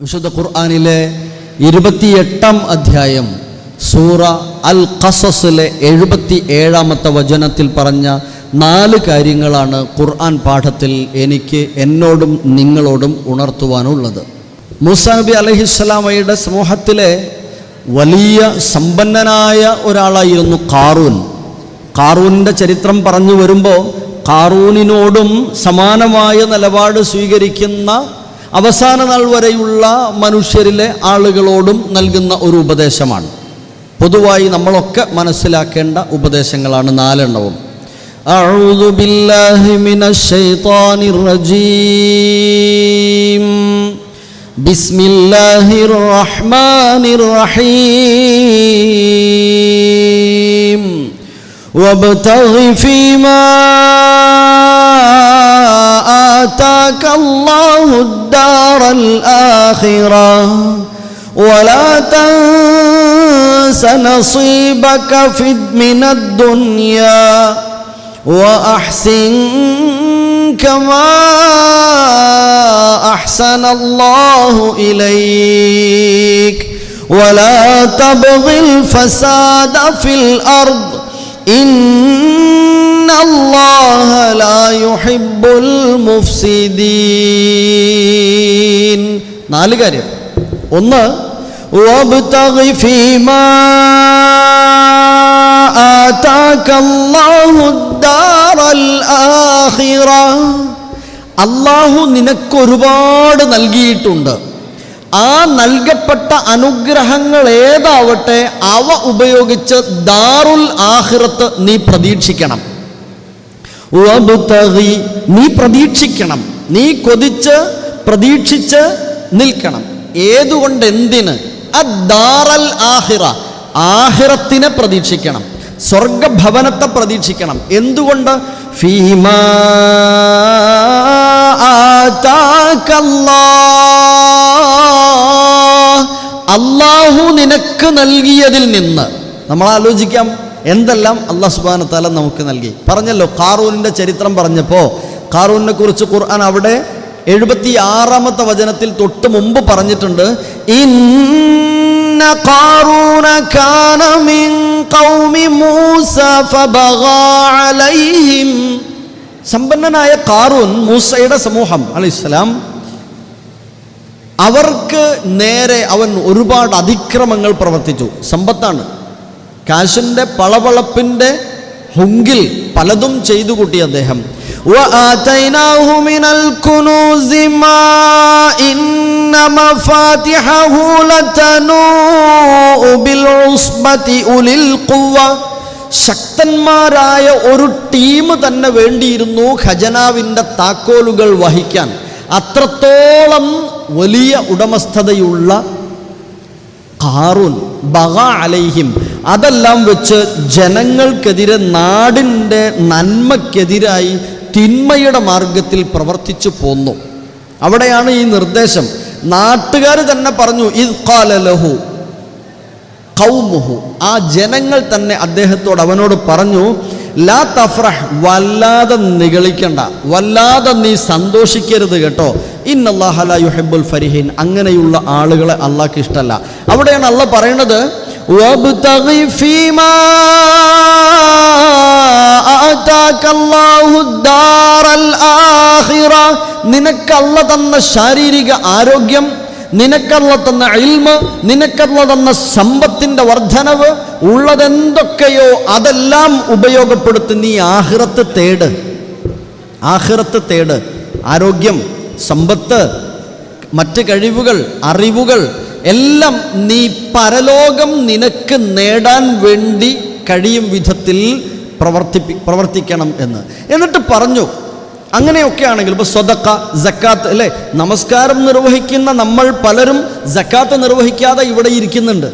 വിശുദ്ധ ഖുർആനിലെ 28-ാം അധ്യായം സൂറ അൽ ഖസസിലെ 77-ാമത്തെ വചനത്തിൽ പറഞ്ഞ 4 കാര്യങ്ങളാണ് ഖുർആൻ പാഠത്തിൽ എനിക്ക് എന്നോടും നിങ്ങളോടും ഉണർത്തുവാനുള്ളത്. മൂസാ നബി അലൈഹിസ്സലാമയുടെ സമൂഹത്തിലെ വലിയ സമ്പന്നനായ ഒരാളായിരുന്നു ഖാറൂൻ. ഖാറൂനിൻ്റെ ചരിത്രം പറഞ്ഞു വരുമ്പോൾ ഖാറൂനിനോടും സമാനമായ നിലപാട് സ്വീകരിക്കുന്ന അവസാന നാൾ വരെയുള്ള മനുഷ്യരിലെ ആളുകളോടും നൽകുന്ന ഒരു ഉപദേശമാണ്. പൊതുവായി നമ്മളൊക്കെ മനസ്സിലാക്കേണ്ട ഉപദേശങ്ങളാണ് 4 എണ്ണവും. അഊദു ബില്ലാഹി മിനശ് ശൈത്വാനിർ റജീം. ബിസ്മില്ലാഹിർ റഹ്മാനിർ റഹീം. വബ്തഗി ഫീമാ آتاك الله الدار الآخرة ولا تنس نصيبك من الدنيا وأحسن كما أحسن الله إليك ولا تبغ الفساد في الأرض إن الله لا يحب المفسدين. 4 കാര്യം. 1, വബ്തഗി ഫീമാ ആതാക അല്ലാഹു ദാറൽ ആഖിറ. അല്ലാഹു നിനക്ക് ഒരുപാട് നൽകിയിട്ടുണ്ട്. ആ നൽകപ്പെട്ട അനുഗ്രഹങ്ങൾ ഏതാവട്ടെ അവ ഉപയോഗിച്ച് ദാറുൽ ആഖിറത്ത് നീ പ്രതീക്ഷിക്കണം. വബ്തഗി, നീ പ്രതീക്ഷിക്കണം, നീ കൊതിച്ച് പ്രതീക്ഷിച്ച് നിൽക്കണം. ഏതുകൊണ്ട്? എന്തിന്? അദ്ദാറൽ ആഖിറ, ആഖിറത്തിനെ പ്രതീക്ഷിക്കണം, സ്വർഗഭവനത്തെ പ്രതീക്ഷിക്കണം. എന്തുകൊണ്ട്? ഫീമാ ആതാകല്ലാഹ്, അല്ലാഹു നിനക്ക് നൽകിയതിൽ നിന്ന്. നമ്മൾ ആലോചിക്കാം എന്തെല്ലാം അല്ലാഹു സുബ്ഹാനഹു വ തആല നമുക്ക് നൽകി. പറഞ്ഞല്ലോ, ഖാറൂനിൻ്റെ ചരിത്രം പറഞ്ഞപ്പോൾ ഖാറൂനിനെ കുറിച്ച് ഖുർആൻ അവിടെ 76-ാമത്തെ വചനത്തിൽ തൊട്ട് മുമ്പ് പറഞ്ഞിട്ടുണ്ട്. ഇന്ന ഖാറൂന കാന മിൻ ഖൗമി മൂസ ഫബഗാ അലൈഹിം. സമ്പന്നനായ ഖാറൂൻ, മൂസയുടെ സമൂഹം അലൈഹിസ്സലാം, അവർക്ക് നേരെ അവൻ ഒരുപാട് അതിക്രമങ്ങൾ പ്രവർത്തിച്ചു. സമ്പത്താണ്, കാശിൻ്റെ പളപളപ്പിൻ്റെ ഹുങ്കിൽ പലതും ചെയ്തു കൂട്ടി അദ്ദേഹം. وآتيناه من الكنوز ما إن مفاتحه لتنوء بالعصبة أولي القوة. ശക്തന്മാരായ ഒരു ടീം തന്നെ വേണ്ടിയിരുന്നു ഖജനാവിൻ്റെ താക്കോലുകൾ വഹിക്കാൻ. അത്രത്തോളം വലിയ ഉടമസ്ഥതയുള്ള ഖാറൂൻ ബഗാ അലൈഹിം. അതെല്ലാം വെച്ച് ജനങ്ങൾക്കെതിരെ, നാടിൻ്റെ നന്മയ്ക്കെതിരായി തിന്മയുടെ മാർഗത്തിൽ പ്രവർത്തിച്ചു പോന്നു. അവിടെയാണ് ഈ നിർദ്ദേശം. നാട്ടുകാർ തന്നെ പറഞ്ഞു, ഇദ് ഖാല ലഹു ഖൗമുഹു, ആ ജനങ്ങൾ തന്നെ അദ്ദേഹത്തോട്, അവനോട് പറഞ്ഞു, ലാ തഫ്രഹ്, വല്ലാതെ നിഗളിക്കണ്ട, വല്ലാതെ നീ സന്തോഷിക്കരുത് കേട്ടോ. ഇന്നല്ലാഹ ലാ യുഹിബ്ബുൽ ഫരിഹീൻ, അങ്ങനെയുള്ള ആളുകളെ അല്ലാഹ്ക്ക് ഇഷ്ടമല്ല. അവിടെയാണ് അല്ലാഹ് പറയുന്നത്, വബ്തഗി ഫീമാ ആതാക അല്ലാഹു ദാറൽ ആഖിറ. നിനക്കല്ല തന്ന ശാരീരിക ആരോഗ്യം, നിനക്കല്ല തന്ന ഇൽമ്, നിനക്കല്ല തന്ന സമ്പത്തിൻ്റെ വർധനവ്, ഉള്ളതെന്തൊക്കെയോ അതെല്ലാം ഉപയോഗപ്പെടുത്തി നീ ആഖിറത്ത് തേട്. ആഖിറത്ത് തേട്. ആരോഗ്യം, സമ്പത്ത്, മറ്റ് കഴിവുകൾ, അറിവുകൾ എല്ലാം നീ പരലോകം നിനക്ക് നേടാൻ വേണ്ടി കഴിയും വിധത്തിൽ പ്രവർത്തിക്കണം എന്ന്. എന്നിട്ട് പറഞ്ഞു, അങ്ങനെയൊക്കെ ആണെങ്കിൽ ഇപ്പോൾ സ്വതക്ക, സക്കാത്ത്, അല്ലേ? നമസ്കാരം നിർവഹിക്കുന്ന നമ്മൾ പലരും സക്കാത്ത് നിർവഹിക്കാതെ ഇവിടെ ഇരിക്കുന്നുണ്ട്.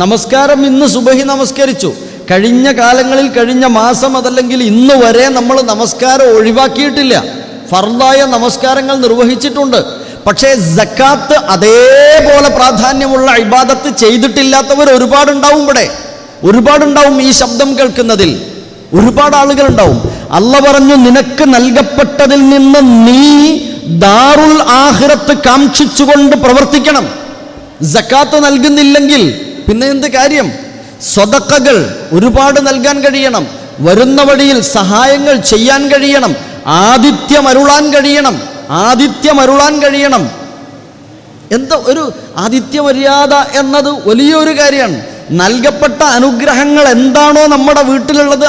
നമസ്കാരം ഇന്ന് സുബഹി നമസ്കരിച്ചു, കഴിഞ്ഞ കാലങ്ങളിൽ, കഴിഞ്ഞ മാസം, അതല്ലെങ്കിൽ ഇന്ന് വരെ നമ്മൾ നമസ്കാരം ഒഴിവാക്കിയിട്ടില്ല. ഫർദായ നമസ്കാരങ്ങൾ നിർവഹിച്ചിട്ടുണ്ട്. പക്ഷേ സക്കാത്ത് അതേപോലെ പ്രാധാന്യമുള്ള ഇബാദത്ത് ചെയ്തിട്ടില്ലാത്തവർ ഒരുപാടുണ്ടാവും. ഇവിടെ ഒരുപാടുണ്ടാവും. ഈ ശബ്ദം കേൾക്കുന്നതിൽ ഒരുപാട് ആളുകളുണ്ടാവും. അല്ലാഹ് പറഞ്ഞു, നിനക്ക് നൽകപ്പെട്ടതിൽ നിന്ന് നീ ദാറുൽ ആഖിറത്ത് കാംക്ഷിച്ചുകൊണ്ട് പ്രവർത്തിക്കണം. സക്കാത്ത് നൽകുന്നില്ലെങ്കിൽ പിന്നെ എന്ത് കാര്യം? സ്വതക്കകൾ ഒരുപാട് നൽകാൻ കഴിയണം, വരുന്ന വഴിയിൽ സഹായങ്ങൾ ചെയ്യാൻ കഴിയണം, ആതിഥ്യമരുളാൻ കഴിയണം. എന്താ ഒരു ആതിഥ്യമര്യാദ എന്നത് വലിയൊരു കാര്യമാണ്. നൽകപ്പെട്ട അനുഗ്രഹങ്ങൾ എന്താണോ നമ്മുടെ വീട്ടിലുള്ളത്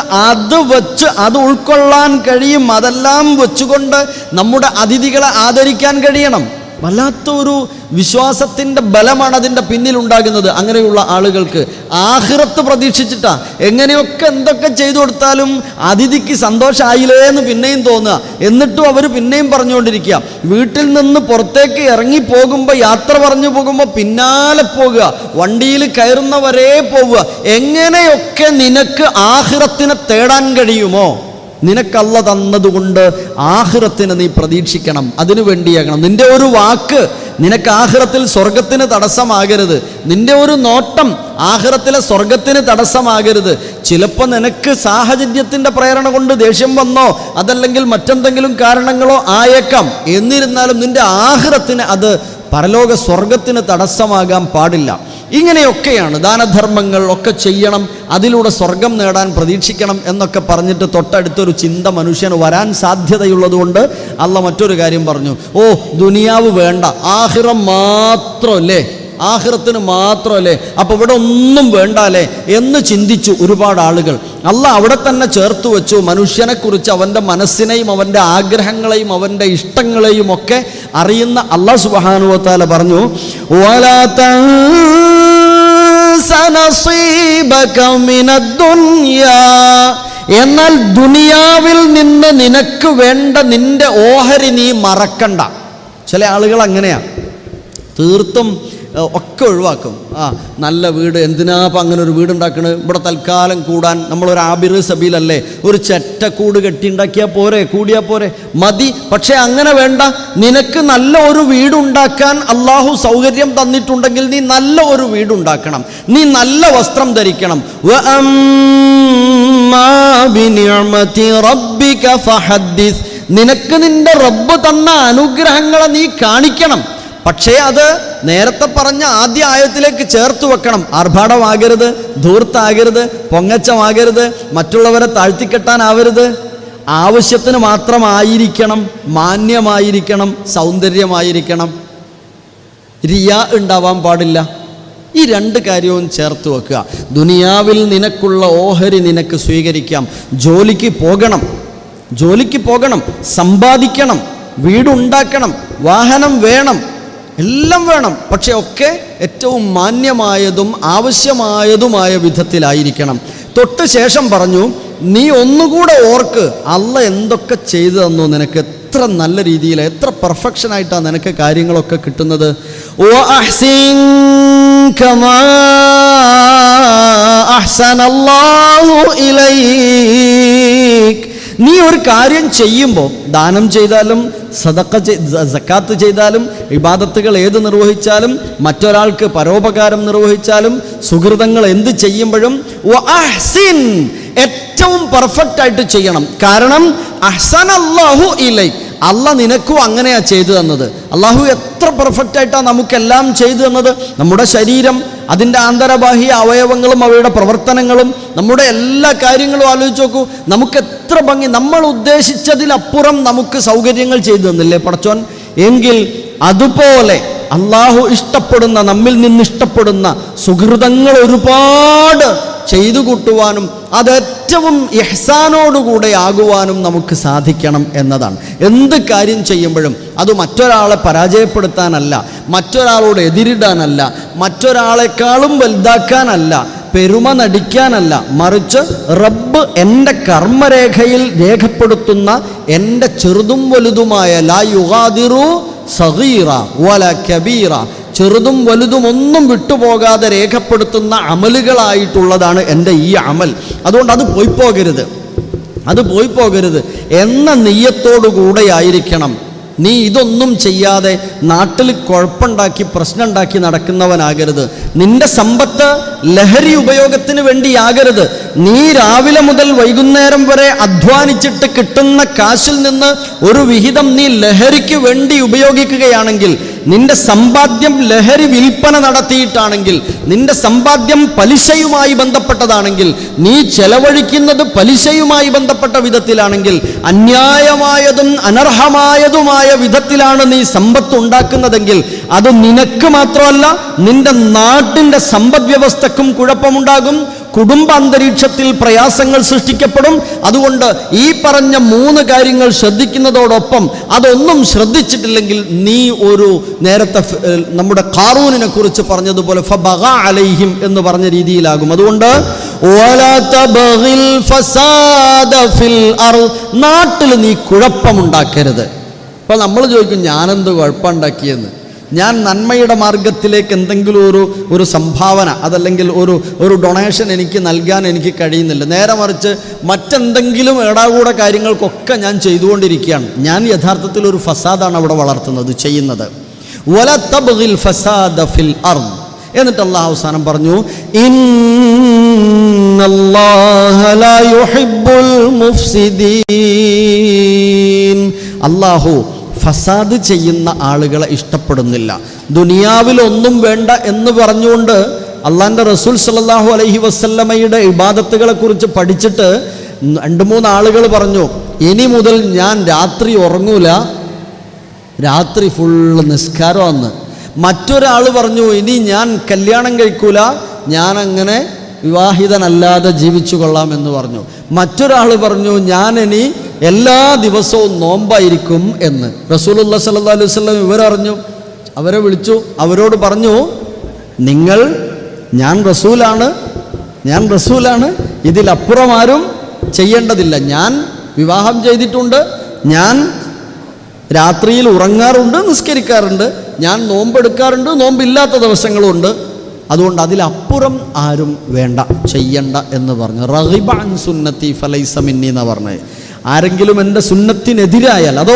അത് ഉൾക്കൊള്ളാൻ കഴിയും. അതെല്ലാം വെച്ചുകൊണ്ട് നമ്മുടെ അതിഥികളെ ആദരിക്കാൻ കഴിയണം. വല്ലാത്ത ഒരു വിശ്വാസത്തിൻ്റെ ബലമാണ് അതിൻ്റെ പിന്നിലുണ്ടാകുന്നത്. അങ്ങനെയുള്ള ആളുകൾക്ക് ആഖിറത്ത് പ്രതീക്ഷിച്ചിട്ടാ എങ്ങനെയൊക്കെ എന്തൊക്കെ ചെയ്തു കൊടുത്താലും അതിഥിക്ക് സന്തോഷമായില്ലേ എന്ന് പിന്നെയും തോന്നുക. എന്നിട്ടും അവർ പിന്നെയും പറഞ്ഞുകൊണ്ടിരിക്കുക. വീട്ടിൽ നിന്ന് പുറത്തേക്ക് ഇറങ്ങി പോകുമ്പോൾ, യാത്ര പറഞ്ഞു പോകുമ്പോൾ പിന്നാലെ പോകുക, വണ്ടിയിൽ കയറുന്നവരെ പോവുക. എങ്ങനെയൊക്കെ നിനക്ക് ആഖിറത്തിനെ തേടാൻ കഴിയുമോ, നിനക്കല്ല തന്നതുകൊണ്ട് ആഖിറത്തിന് നീ പ്രതീക്ഷിക്കണം, അതിനു വേണ്ടിയാകണം. നിന്റെ ഒരു വാക്ക് നിനക്ക് ആഖിറത്തിൽ സ്വർഗത്തിന് തടസ്സമാകരുത്. നിന്റെ ഒരു നോട്ടം ആഖിറത്തിലെ സ്വർഗത്തിന് തടസ്സമാകരുത്. ചിലപ്പോൾ നിനക്ക് സാഹചര്യത്തിൻ്റെ പ്രേരണ കൊണ്ട് ദേഷ്യം വന്നോ അതല്ലെങ്കിൽ മറ്റെന്തെങ്കിലും കാരണങ്ങളോ ആയേക്കാം. എന്നിരുന്നാലും നിന്റെ ആഖിറത്തിന് അത് പരലോക സ്വർഗത്തിന് തടസ്സമാകാൻ പാടില്ല. ഇങ്ങനെയൊക്കെയാണ് ദാനധർമ്മങ്ങൾ ഒക്കെ ചെയ്യണം, അതിലൂടെ സ്വർഗം നേടാൻ പ്രതീക്ഷിക്കണം എന്നൊക്കെ പറഞ്ഞിട്ട് തൊട്ടടുത്തൊരു ചിന്ത മനുഷ്യന് വരാൻ സാധ്യതയുള്ളതുകൊണ്ട് അള്ളാഹ് മറ്റൊരു കാര്യം പറഞ്ഞു. ദുനിയാവ് വേണ്ട, ആഖിറം മാത്രമല്ലേ, ആഖിറത്തിന് മാത്രമല്ലേ, അപ്പോൾ ഇവിടെ ഒന്നും വേണ്ടാലേ എന്ന് ചിന്തിച്ചു ഒരുപാട് ആളുകൾ. അള്ളാഹ് അവിടെ തന്നെ ചേർത്ത് വെച്ചു മനുഷ്യനെക്കുറിച്ച്. അവൻ്റെ മനസ്സിനെയും അവൻ്റെ ആഗ്രഹങ്ങളെയും അവൻ്റെ ഇഷ്ടങ്ങളെയും ഒക്കെ അറിയുന്ന അള്ളാഹ് സുബ്ഹാനഹു വ തആല പറഞ്ഞു, വലാ തൻസ നസീബക മിനദ്ദുനിയാ, എന്നാൽ ദുനിയാവിൽ നിന്ന് നിനക്ക് വേണ്ട നിന്റെ ഓഹരി നീ മറക്കണ്ട. ചില ആളുകൾ അങ്ങനെയാണ്, തീർത്തും ഒക്കെ ഒഴിവാക്കും. നല്ല വീട്, എന്തിനാപ്പം അങ്ങനെ ഒരു വീടുണ്ടാക്കണത്, ഇവിടെ തൽക്കാലം കൂടാൻ നമ്മളൊരു ആബിർ സബീലല്ലേ, ഒരു ചെറ്റക്കൂട് കെട്ടിയുണ്ടാക്കിയാൽ പോരെ, കൂടിയാൽ പോരെ, മതി. പക്ഷെ അങ്ങനെ വേണ്ട, നിനക്ക് നല്ല ഒരു വീടുണ്ടാക്കാൻ അള്ളാഹു സൗകര്യം തന്നിട്ടുണ്ടെങ്കിൽ നീ നല്ല ഒരു വീടുണ്ടാക്കണം, നീ നല്ല വസ്ത്രം ധരിക്കണം. നിനക്ക് നിന്റെ റബ്ബ് തന്ന അനുഗ്രഹങ്ങളെ നീ കാണിക്കണം. പക്ഷേ അത് നേരത്തെ പറഞ്ഞ ആദ്യ ആയത്തിലേക്ക് ചേർത്ത് വെക്കണം. ആർഭാടമാകരുത്, ധൂർത്താകരുത്, പൊങ്ങച്ചമാകരുത്, മറ്റുള്ളവരെ താഴ്ത്തിക്കെട്ടാനാവരുത്. ആവശ്യത്തിന് മാത്രമായിരിക്കണം, മാന്യമായിരിക്കണം, സൗന്ദര്യമായിരിക്കണം, റിയാ ഉണ്ടാവാൻ പാടില്ല. ഈ രണ്ട് കാര്യവും ചേർത്ത് വെക്കുക. ദുനിയാവിൽ നിനക്കുള്ള ഓഹരി നിനക്ക് സ്വീകരിക്കാം. ജോലിക്ക് പോകണം, സമ്പാദിക്കണം, വീടുണ്ടാക്കണം, വാഹനം വേണം, എല്ലാം വേണം. പക്ഷെ ഒക്കെ ഏറ്റവും മാന്യമായതും ആവശ്യമായതുമായ വിധത്തിലായിരിക്കണം. തൊട്ട് ശേഷം പറഞ്ഞു, നീ ഒന്നുകൂടെ ഓർക്ക്, അള്ളാഹ് എന്തൊക്കെ ചെയ്തു തന്നു നിനക്ക്, എത്ര നല്ല രീതിയിൽ, എത്ര പെർഫെക്ഷനായിട്ടാണ് നിനക്ക് കാര്യങ്ങളൊക്കെ കിട്ടുന്നത്. കമാ അഹ്സനല്ലാഹു ഇലൈക്, നീ ഒരു കാര്യം ചെയ്യുമ്പോൾ, ദാനം ചെയ്താലും സക്കാത്ത് ചെയ്താലും ഇബാദത്തുകൾ ഏത് നിർവഹിച്ചാലും മറ്റൊരാൾക്ക് പരോപകാരം നിർവഹിച്ചാലും സുഹൃതങ്ങൾ എന്ത് ചെയ്യുമ്പോഴും ഏറ്റവും പെർഫെക്റ്റ് ആയിട്ട് ചെയ്യണം. കാരണം അഹ്സനല്ലാഹു ഇലൈക്, അള്ളാഹ് നിനക്കും അങ്ങനെയാ ചെയ്തു തന്നത്. അള്ളാഹു എത്ര പെർഫെക്റ്റ് ആയിട്ടാണ് നമുക്കെല്ലാം ചെയ്തു തന്നത്. നമ്മുടെ ശരീരം, അതിൻ്റെ ആന്തരബാഹ്യ അവയവങ്ങളും അവയുടെ പ്രവർത്തനങ്ങളും, നമ്മുടെ എല്ലാ കാര്യങ്ങളും ആലോചിച്ച് നോക്കൂ. നമുക്ക് എത്ര ഭംഗി, നമ്മൾ ഉദ്ദേശിച്ചതിലപ്പുറം നമുക്ക് സൗകര്യങ്ങൾ ചെയ്തു തന്നില്ലേ പടച്ചോൻ? എങ്കിൽ അതുപോലെ അള്ളാഹു ഇഷ്ടപ്പെടുന്ന, നമ്മിൽ നിന്ന് ഇഷ്ടപ്പെടുന്ന സുഹൃതങ്ങൾ ഒരുപാട് ചെയ്തു കൂട്ടുവാനും അത് ഏറ്റവും ഇഹ്സാനോടുകൂടെ ആകുവാനും നമുക്ക് സാധിക്കണം എന്നതാണ്. എന്ത് കാര്യം ചെയ്യുമ്പോഴും അത് മറ്റൊരാളെ പരാജയപ്പെടുത്താനല്ല, മറ്റൊരാളോട് എതിരിടാനല്ല, മറ്റൊരാളെക്കാളും വലുതാക്കാനല്ല, പെരുമ നടിക്കാനല്ല, മറിച്ച് റബ്ബ് എൻ്റെ കർമ്മരേഖയിൽ രേഖപ്പെടുത്തുന്ന എൻ്റെ ചെറുതും വലുതുമായ ലാ യുഗാദിറു സഗീറ വല കബീറ, ചെറുതും വലുതും ഒന്നും വിട്ടുപോകാതെ രേഖപ്പെടുത്തുന്ന അമലുകളായിട്ടുള്ളതാണ് എൻ്റെ ഈ അമൽ. അതുകൊണ്ട് അത് പോയി പോകരുത് എന്ന നിയ്യത്തോടു കൂടെയായിരിക്കണം നീ ഇതൊന്നും ചെയ്യാതെ നാട്ടിൽ കുഴപ്പമുണ്ടാക്കി പ്രശ്നമുണ്ടാക്കി നടക്കുന്നവനാകരുത്. നിന്റെ സമ്പത്ത് ലഹരി ഉപയോഗത്തിന് വേണ്ടിയാകരുത്. നീ രാവിലെ മുതൽ വൈകുന്നേരം വരെ അധ്വാനിച്ചിട്ട് കിട്ടുന്ന കാശിൽ നിന്ന് ഒരു വിഹിതം നീ ലഹരിക്ക് വേണ്ടി ഉപയോഗിക്കുകയാണെങ്കിൽ, നിന്റെ സമ്പാദ്യം ലഹരി വിൽപ്പന നടത്തിയിട്ടാണെങ്കിൽ, നിന്റെ സമ്പാദ്യം പലിശയുമായി ബന്ധപ്പെട്ടതാണെങ്കിൽ, നീ ചെലവഴിക്കുന്നത് പലിശയുമായി ബന്ധപ്പെട്ട വിധത്തിലാണെങ്കിൽ, അന്യായമായതും അനർഹമായതുമായ വിധത്തിലാണ് നീ സമ്പത്ത് ഉണ്ടാക്കുന്നതെങ്കിൽ, അത് നിനക്ക് മാത്രമല്ല നിന്റെ നാട്ടിൻ്റെ സമ്പദ് വ്യവസ്ഥക്കും കുഴപ്പമുണ്ടാകും, കുടുംബാന്തരീക്ഷത്തിൽ പ്രയാസങ്ങൾ സൃഷ്ടിക്കപ്പെടും. അതുകൊണ്ട് ഈ പറഞ്ഞ 3 കാര്യങ്ങൾ ശ്രദ്ധിക്കുന്നതോടൊപ്പം അതൊന്നും ശ്രദ്ധിച്ചിട്ടില്ലെങ്കിൽ നീ ഒരു നേരത്തെ നമ്മുടെ ഖാറൂനിനെ കുറിച്ച് പറഞ്ഞതുപോലെ ഫബഗ അലൈഹിം എന്ന് പറഞ്ഞ രീതിയിലാകും. അതുകൊണ്ട് നാട്ടിൽ നീ കുഴപ്പമുണ്ടാക്കരുത്. അപ്പോൾ നമ്മൾ ചോദിക്കും, ഞാനെന്ത് കുഴപ്പമുണ്ടാക്കിയെന്ന്. ഞാൻ നന്മയുടെ മാർഗത്തിലേക്ക് എന്തെങ്കിലും ഒരു സംഭാവന, അതല്ലെങ്കിൽ ഒരു ഡൊണേഷൻ എനിക്ക് നൽകാൻ എനിക്ക് കഴിയുന്നില്ല. നേരെ മറിച്ച് മറ്റെന്തെങ്കിലും ഏടാകൂടെ കാര്യങ്ങൾക്കൊക്കെ ഞാൻ ചെയ്തുകൊണ്ടിരിക്കുകയാണ്. ഞാൻ യഥാർത്ഥത്തിൽ ഒരു ഫസാദാണ് അവിടെ വളർത്തുന്നത്, ചെയ്യുന്നത്. വല തബ്ഗിൽ ഫസാദ ഫിൽ അർദ്. എന്നിട്ട് അല്ലാഹു അവസാനം പറഞ്ഞു, ഇന്നല്ലാഹ ലാ യുഹിബ്ബുൽ മുഫ്സിദീൻ. അല്ലാഹു ഫസാദ് ചെയ്യുന്ന ആളുകളെ ഇഷ്ടപ്പെടുന്നില്ല. ദുനിയാവിലൊന്നും വേണ്ട എന്ന് പറഞ്ഞുകൊണ്ട് അള്ളാൻ്റെ റസൂൽ സല്ലല്ലാഹു അലൈഹി വസല്ലമയുടെ ഇബാദത്തുകളെ കുറിച്ച് പഠിച്ചിട്ട് 2-3 ആളുകൾ പറഞ്ഞു, ഇനി മുതൽ ഞാൻ രാത്രി ഉറങ്ങൂല, രാത്രി ഫുള്ള് നിസ്കാരമെന്ന്. മറ്റൊരാൾ പറഞ്ഞു, ഇനി ഞാൻ കല്യാണം കഴിക്കൂല, ഞാനങ്ങനെ വിവാഹിതനല്ലാതെ ജീവിച്ചു കൊള്ളാമെന്ന് പറഞ്ഞു. മറ്റൊരാൾ പറഞ്ഞു, ഞാനിനി എല്ലാ ദിവസവും നോമ്പായിരിക്കും എന്ന്. റസൂലുള്ളാഹി സ്വല്ലല്ലാഹു അലൈഹി വസല്ലം ഇവരറിഞ്ഞു, അവരെ വിളിച്ചു, അവരോട് പറഞ്ഞു, ഞാൻ റസൂലാണ്, ഇതിലപ്പുറം ആരും ചെയ്യേണ്ടതില്ല. ഞാൻ വിവാഹം ചെയ്തിട്ടുണ്ട്, ഞാൻ രാത്രിയിൽ ഉറങ്ങാറുണ്ട്, നിസ്കരിക്കാറുണ്ട്, ഞാൻ നോമ്പെടുക്കാറുണ്ട്, നോമ്പില്ലാത്ത ദിവസങ്ങളുണ്ട്. അതുകൊണ്ട് അതിലപ്പുറം ആരും വേണ്ട, ചെയ്യണ്ട എന്ന് പറഞ്ഞു. റഗിബ അൻ സുന്നത്തി ഫലൈസ മിന്നി എന്ന് പറഞ്ഞത്. ആരെങ്കിലും എൻ്റെ സുന്നത്തിനെതിരായാൽ, അതോ